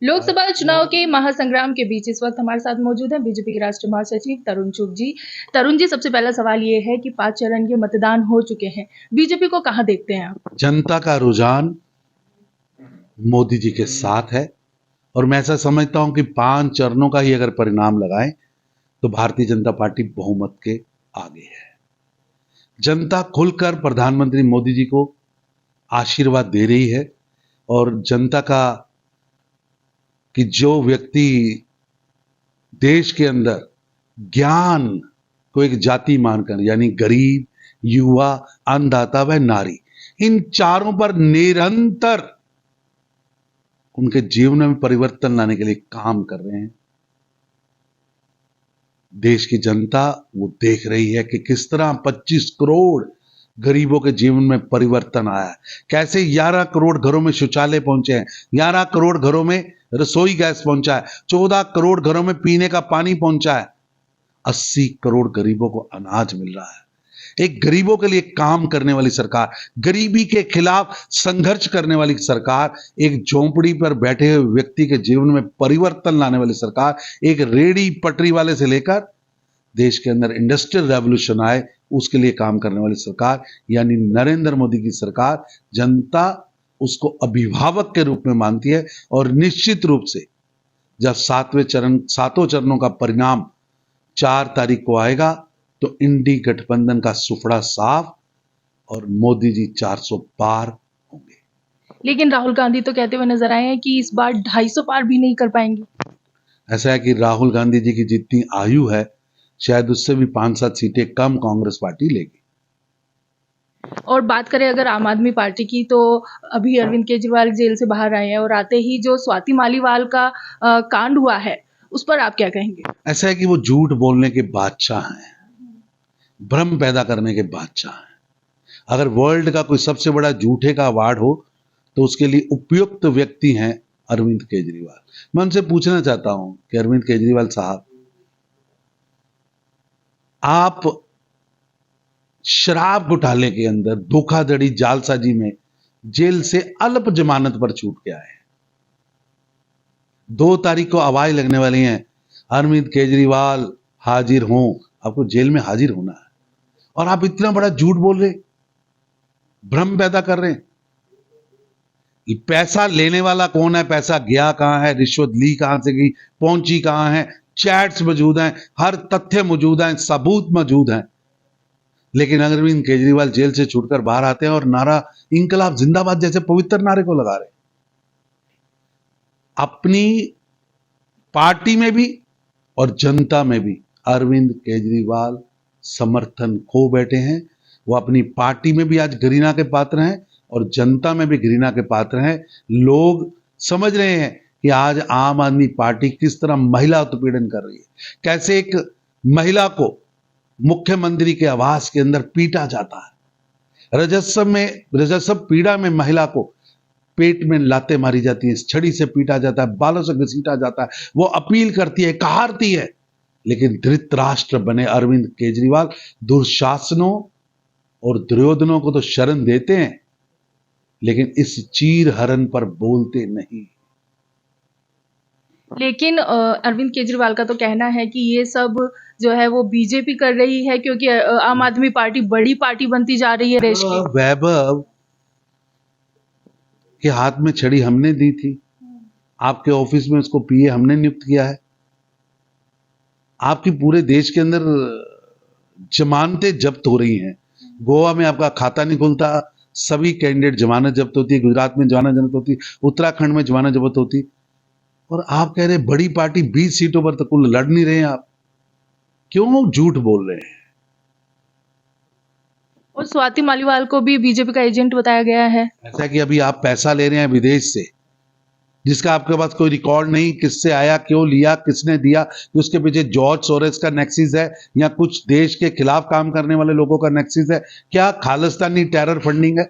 लोकसभा चुनाव के महासंग्राम के बीच इस वक्त हमारे साथ मौजूद हैं बीजेपी के राष्ट्रीय महासचिव तरुण चुग जी। तरुण जी, सबसे पहला सवाल ये है कि 5 चरण के मतदान हो चुके हैं, बीजेपी को कहाँ देखते हैं आप? जनता का रुझान मोदी जी के साथ है और मैं ऐसा समझता हूं कि 5 चरणों का ही अगर परिणाम लगाएं तो भारतीय जनता पार्टी बहुमत के आगे है। जनता खुलकर प्रधानमंत्री मोदी जी को आशीर्वाद दे रही है और जनता का कि जो व्यक्ति देश के अंदर ज्ञान को एक जाति मानकर, यानी गरीब, युवा, अन्नदाता व नारी, इन चारों पर निरंतर उनके जीवन में परिवर्तन लाने के लिए काम कर रहे हैं। देश की जनता वो देख रही है कि किस तरह 25 करोड़ गरीबों के जीवन में परिवर्तन आया है, कैसे 11 करोड़ घरों में शौचालय पहुंचे हैं, 11 करोड़ घरों में रसोई गैस पहुंचा है, 14 करोड़ घरों में पीने का पानी पहुंचा है, 80 करोड़ गरीबों को अनाज मिल रहा है। एक गरीबों के लिए काम करने वाली सरकार, गरीबी के खिलाफ संघर्ष करने वाली सरकार, एक झोंपड़ी पर बैठे हुए व्यक्ति के जीवन में परिवर्तन लाने वाली सरकार, एक रेडी पटरी वाले से लेकर देश के अंदर इंडस्ट्रियल रेवोल्यूशन आए उसके लिए काम करने वाली सरकार, यानी नरेंद्र मोदी की सरकार। जनता उसको अभिभावक के रूप में मानती है और निश्चित रूप से जब सातों चरणों का परिणाम 4 तारीख को आएगा तो इंडी गठबंधन का सुफड़ा साफ और मोदी जी 400 पार होंगे। लेकिन राहुल गांधी तो कहते हुए नजर आए हैं कि इस बार 250 पार भी नहीं कर पाएंगे। ऐसा है कि राहुल गांधी जी की जितनी आयु है शायद उससे भी 5-7 सीटें कम कांग्रेस पार्टी लेगी। और बात करें अगर आम आदमी पार्टी की, तो अभी अरविंद केजरीवाल जेल से बाहर आए हैं और आते ही जो स्वाति मालीवाल का कांड हुआ है उस पर आप क्या कहेंगे? ऐसा है कि वो झूठ बोलने के बादशाह हैं, भ्रम पैदा करने के बादशाह हैं। अगर वर्ल्ड का कोई सबसे बड़ा झूठे का अवार्ड हो तो उसके लिए उपयुक्त व्यक्ति हैं अरविंद केजरीवाल। मैं उनसे पूछना चाहता हूं कि अरविंद केजरीवाल साहब, आप शराब घोटाले के अंदर धोखाधड़ी जालसाजी में जेल से अल्प जमानत पर छूट के आए हैं। 2 तारीख को आवाज लगने वाली है, अरविंद केजरीवाल हाजिर हों, आपको जेल में हाजिर होना है और आप इतना बड़ा झूठ बोल रहे, भ्रम पैदा कर रहे हैं। पैसा लेने वाला कौन है, पैसा गया कहां है, रिश्वत ली कहां से गई, पहुंची कहां है, चैट्स मौजूद हैं, हर तथ्य मौजूद हैं, सबूत मौजूद हैं। लेकिन अरविंद केजरीवाल जेल से छूटकर बाहर आते हैं और नारा इंकलाब जिंदाबाद जैसे पवित्र नारे को लगा रहे। अपनी पार्टी में भी और जनता में भी अरविंद केजरीवाल समर्थन खो बैठे हैं। वो अपनी पार्टी में भी आज घृणा के पात्र हैं और जनता में भी घृणा के पात्र हैं। लोग समझ रहे हैं कि आज आम आदमी पार्टी किस तरह महिला उत्पीड़न कर रही है, कैसे एक महिला को मुख्यमंत्री के आवास के अंदर पीटा जाता है। रजस्व पीड़ा में महिला को पेट में लातें मारी जाती है, छड़ी से पीटा जाता है, बालों से घसीटा जाता है। वो अपील करती है, कहारती है, लेकिन धृतराष्ट्र बने अरविंद केजरीवाल दुशासनों और दुर्योधनों को तो शरण देते हैं, लेकिन इस चीर हरण पर बोलते नहीं। लेकिन अरविंद केजरीवाल का तो कहना है कि ये सब जो है वो बीजेपी कर रही है, क्योंकि आम आदमी पार्टी बड़ी पार्टी बनती जा रही है देश की। वैभव के हाथ में छड़ी हमने दी थी, आपके ऑफिस में उसको पीए हमने नियुक्त किया है। आपकी पूरे देश के अंदर जमानतें जब्त हो रही हैं। गोवा में आपका खाता नहीं खुलता, सभी कैंडिडेट जमानत जब्त होती है, गुजरात में जमानत जब्त होती, उत्तराखंड में जमानत जब्त होती, और आप कह रहे बड़ी पार्टी 20 सीटों पर तो कुल लड़ नहीं रहे हैं। आप क्यों झूठ बोल रहे हैं? और स्वाति मालीवाल को भी बीजेपी का एजेंट बताया गया है। ऐसा कि अभी आप पैसा ले रहे हैं विदेश से, जिसका आपके पास कोई रिकॉर्ड नहीं, किससे आया, क्यों लिया, किसने दिया, कि उसके पीछे जॉर्ज सोरेस का नेक्सिस है या कुछ देश के खिलाफ काम करने वाले लोगों का नेक्सिस है, क्या खालिस्तानी टेरर फंडिंग है?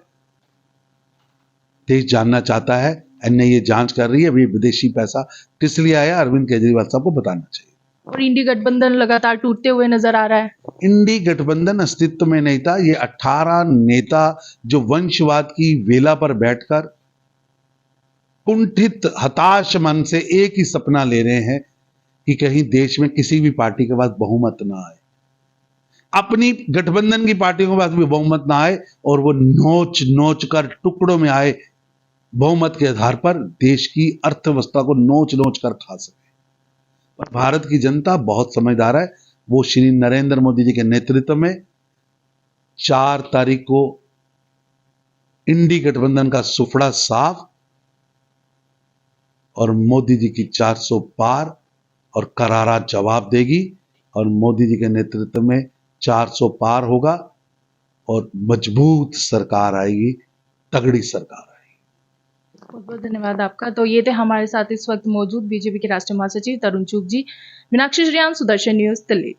देश जानना चाहता है, एनआईए जांच कर रही है, अभी विदेशी पैसा किस लिए आया, अरविंद केजरीवाल साहब को बताना चाहिए। और इंडी गठबंधन लगातार टूटते हुए नजर आ रहा है। इंडी गठबंधन अस्तित्व में नहीं था। ये 18 नेता जो वंशवाद की वेला पर बैठकर कुंठित हताश मन से एक ही सपना ले रहे हैं कि कहीं देश में किसी भी पार्टी के पास बहुमत ना आए, अपनी गठबंधन की पार्टियों के पास भी बहुमत ना आए और वो नोच नोच कर टुकड़ों में आए बहुमत के आधार पर देश की अर्थव्यवस्था को नोच नोच कर खा सके। पर भारत की जनता बहुत समझदार है। वो श्री नरेंद्र मोदी जी के नेतृत्व में 4 तारीख को इंडी गठबंधन का सुफड़ा साफ और मोदी जी की 400 पार और करारा जवाब देगी और मोदी जी के नेतृत्व में 400 पार होगा और मजबूत सरकार आएगी, तगड़ी सरकार आएगी। बहुत बहुत धन्यवाद आपका। तो ये थे हमारे साथ इस वक्त मौजूद बीजेपी के राष्ट्रीय महासचिव तरुण चुग जी। मीनाक्षी श्रीयान, सुदर्शन न्यूज, दिल्ली।